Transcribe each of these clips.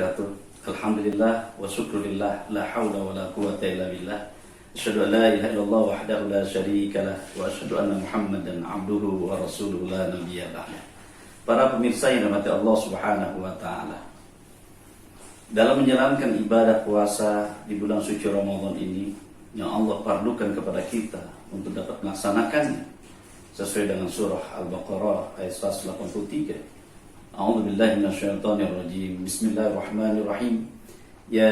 wabarakatuh. Alhamdulillah wa syukurillah, la hawla wa la quwata illa billah. Asyhadu an la ilaha illallah wahdahu la syarika lah wa asyhadu anna Muhammadan abduhu wa rasuluhu la nabiyya ba'dah. Para pemirsa yang dirahmati Allah Subhanahu wa taala. Dalam menjalankan ibadah puasa di bulan suci Ramadan ini yang Allah pardukan kepada kita untuk dapat melaksanakannya sesuai dengan surah Al-Baqarah ayat 183. A'udzu billahi minasyaitonir rajim. Bismillahirrahmanirrahim. Ya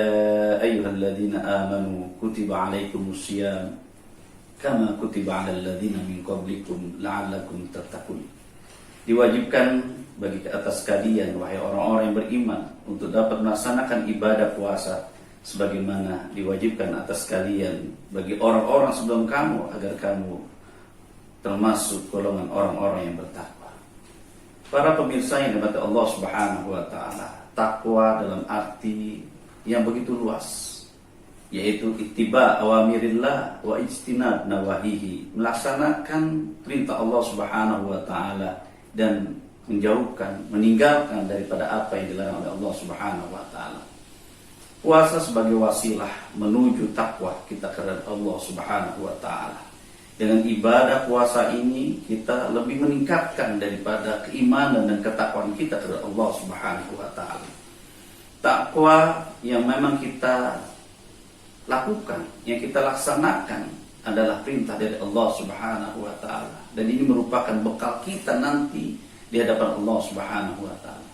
ayyuhalladzina amanu kutiba 'alaikumus syiyam kama kutiba 'alal ladzina min qablikum la'allakum tattaqun. Diwajibkan bagi ke atas kalian wahai orang-orang yang beriman untuk dapat melaksanakan ibadah puasa sebagaimana diwajibkan atas kalian bagi orang-orang sebelum kamu agar kamu termasuk golongan orang-orang yang bertakwa. Para pemirsa yang dirahmati Allah Subhanahu wa taala, takwa dalam arti yang begitu luas, yaitu ittiba awamirillah wa ijtinab nawahihi, melaksanakan perintah Allah Subhanahu wa taala dan meninggalkan daripada apa yang dilarang oleh Allah Subhanahu wa taala. Puasa sebagai wasilah menuju takwa kita kepada Allah Subhanahu wa taala. Dengan ibadah puasa ini kita lebih meningkatkan daripada keimanan dan ketakwaan kita kepada Allah Subhanahu wa taala. Takwa yang memang kita lakukan, yang kita laksanakan adalah perintah dari Allah Subhanahu wa taala, dan ini merupakan bekal kita nanti di hadapan Allah Subhanahu wa taala.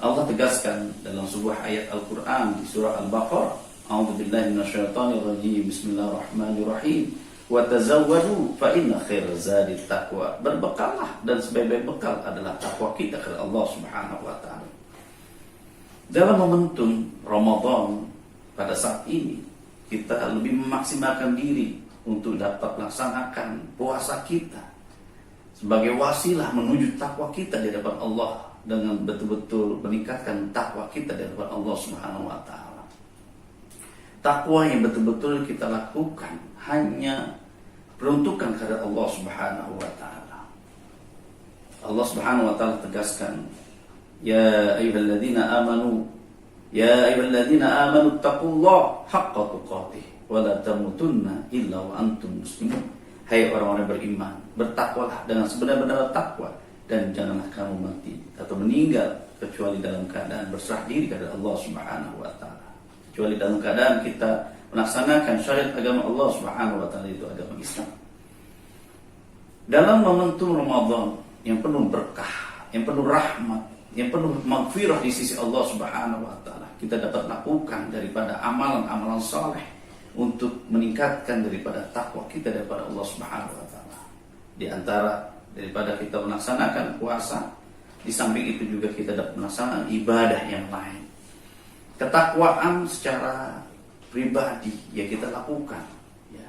Allah tegaskan dalam sebuah ayat Al-Qur'an di surah Al-Baqarah, A'udzu billahi minasyaitonir rajim. Bismillahirrahmanirrahim. Wa tazawwadu fa inna khairaz zadi taqwa. Berbekallah, dan sebaik-baik bekal adalah takwa kita kepada Allah Subhanahu wa taala. Dalam momentum Ramadan pada saat ini kita lebih memaksimalkan diri untuk dapat melaksanakan puasa kita sebagai wasilah menuju takwa kita di hadapan Allah, dengan betul-betul meningkatkan takwa kita di hadapan Allah Subhanahu wa taala. Takwa yang betul-betul kita lakukan hanya peruntukan kepada Allah Subhanahu wa taala. Allah Subhanahu wa taala tegaskan, Ya ayyuhalladzina amanu taqullaha haqqa tuqatih wa la tamutunna illa wa antum muslimun. Hai orang-orang beriman, bertakwalah dengan sebenar-benar takwa, dan janganlah kamu mati atau meninggal kecuali dalam keadaan berserah diri kepada Allah Subhanahu wa taala. Kecuali dalam keadaan kita melaksanakan syariat agama Allah Subhanahu wa taala, itu agama Islam. Dalam momentum Ramadan yang penuh berkah, yang penuh rahmat, yang penuh maghfirah di sisi Allah Subhanahu wa taala, kita dapat lakukan daripada amalan-amalan saleh untuk meningkatkan daripada takwa kita daripada Allah Subhanahu wa taala. Di antara daripada kita melaksanakan puasa, di samping itu juga kita dapat melaksanakan ibadah yang lain. Ketakwaan secara pribadi ya kita lakukan ya,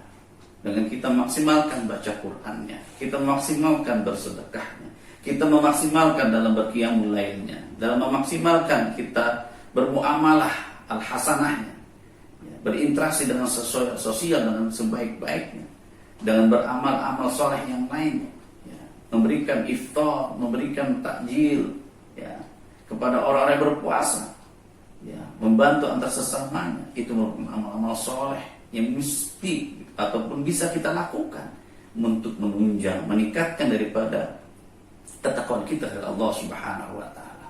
dengan kita maksimalkan baca Qur'annya, kita maksimalkan bersedekahnya, kita memaksimalkan dalam berqiyamul lailnya, dalam memaksimalkan kita bermuamalah al-hasanahnya ya, berinteraksi dengan sosial dengan sebaik-baiknya, dengan beramal-amal soleh yang lainnya ya, memberikan iftar, memberikan takjil ya, kepada orang-orang yang berpuasa ya, membantu antar sesamanya, itu merupakan amal-amal soleh yang mesti ataupun bisa kita lakukan untuk menunjang, meningkatkan daripada ketakwaan kita kepada Allah Subhanahu wa taala.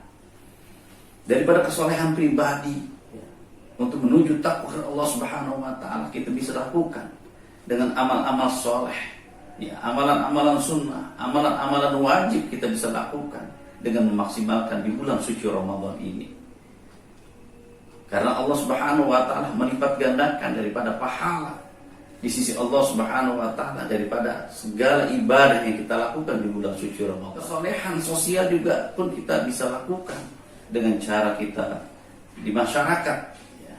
Daripada kesolehan pribadi ya, untuk menuju takwa kepada Allah Subhanahu wa taala, kita bisa lakukan dengan amal-amal soleh ya, amalan-amalan sunnah, amalan-amalan wajib kita bisa lakukan dengan memaksimalkan di bulan suci Ramadan ini. Karena Allah Subhanahu wa taala melipat gandakan daripada pahala di sisi Allah Subhanahu wa taala daripada segala ibadah yang kita lakukan di bulan suci Ramadan. Kesolehan sosial juga pun kita bisa lakukan dengan cara kita di masyarakat ya,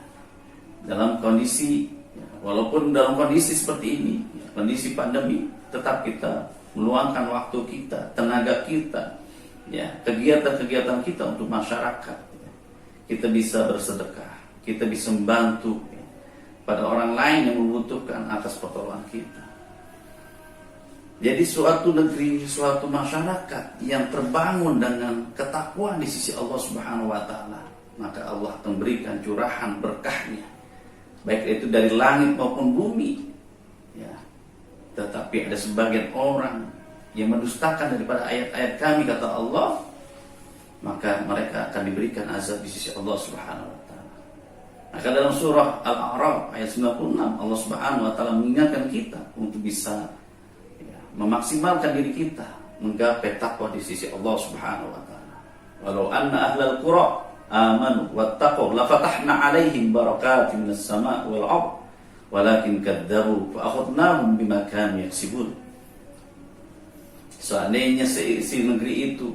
dalam kondisi ya, walaupun dalam kondisi seperti ini ya, kondisi pandemi, tetap kita meluangkan waktu kita, tenaga kita ya, kegiatan-kegiatan kita untuk masyarakat. Kita bisa bersedekah, kita bisa membantu ya, pada orang lain yang membutuhkan atas pertolongan kita. Jadi suatu negeri, suatu masyarakat yang terbangun dengan ketakwaan di sisi Allah Subhanahu wa taala maka Allah akan berikan curahan berkahnya, baik itu dari langit maupun bumi. Ya. Tetapi ada sebagian orang yang mendustakan daripada ayat-ayat kami, kata Allah, maka mereka akan diberikan azab di sisi Allah Subhanahu wa taala. Maka dalam surah Al-A'raf ayat 96, Allah Subhanahu wa taala mengingatkan kita untuk bisa memaksimalkan diri kita menggapai takwa di sisi Allah Subhanahu wa taala. Walau anna ahlal qura amanu wattaqu la fatahna 'alaihim barakatin minas sama'i wal ardh walakin kadzdzabu fa akhadnahum bima kanu yaksibun. Seandainya seisi negeri itu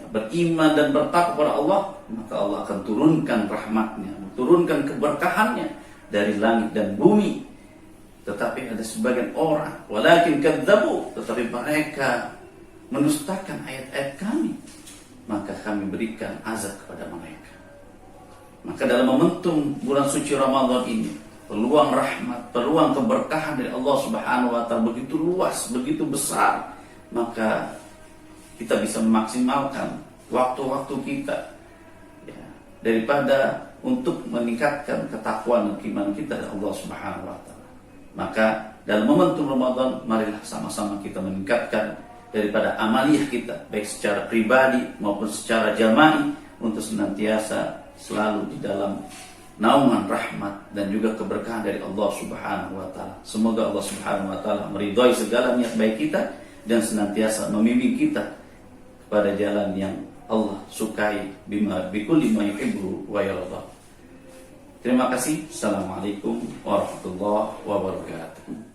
beriman dan bertakwa kepada Allah, maka Allah akan turunkan rahmatnya, turunkan keberkahannya dari langit dan bumi. Tetapi ada sebagian orang, walakin kadzdzabu, tetapi mereka mendustakan ayat-ayat kami, maka kami berikan azab kepada mereka. Maka dalam momentum bulan suci Ramadan ini, peluang rahmat, peluang keberkahan dari Allah Subhanahu wa taala begitu luas, begitu besar, maka kita bisa memaksimalkan waktu-waktu kita daripada untuk meningkatkan ketakwaan dan keimanan kita dari Allah Subhanahu wa taala. Maka dalam momentum Ramadan, marilah sama-sama kita meningkatkan daripada amaliyah kita, baik secara pribadi maupun secara jama'i, untuk senantiasa selalu di dalam naungan rahmat dan juga keberkahan dari Allah Subhanahu wa taala. Semoga Allah Subhanahu wa taala meridhai segala niat baik kita dan senantiasa membimbing kita pada jalan yang Allah sukai, bikulli ma yuhibbu wa yarda. Terima kasih. Assalamualaikum warahmatullahi wabarakatuh.